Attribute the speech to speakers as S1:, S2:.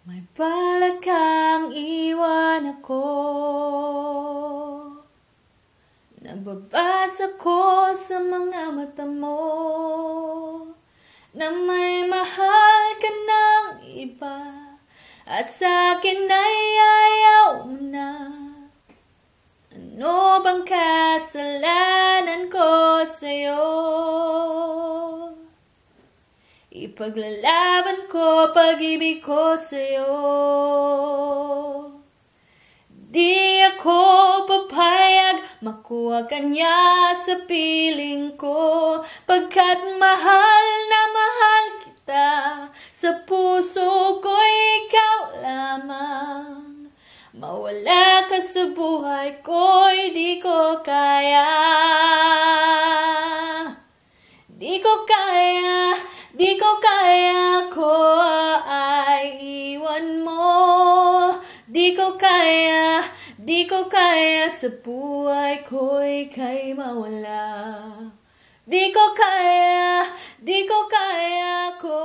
S1: May balak kang iwan ako. Nababasa ko sa mga mata mo na may mahal ka ng iba, at sa'kin ay ayaw mo na. Ano bang kasalanan ko sa'yo? Ipaglalaban ko pag-ibig ko sa'yo. Di ako papayag makuha ka niya sa piling ko, pagkat mahal na mahal kita. Sa puso ko ikaw lamang. Mawala ka sa buhay ko, di ko kaya. Di ko kaya, di ko kaya ko ay iwan mo. Di ko kaya, di ko kaya sa buhay ko ika'y mawala. Di ko kaya ko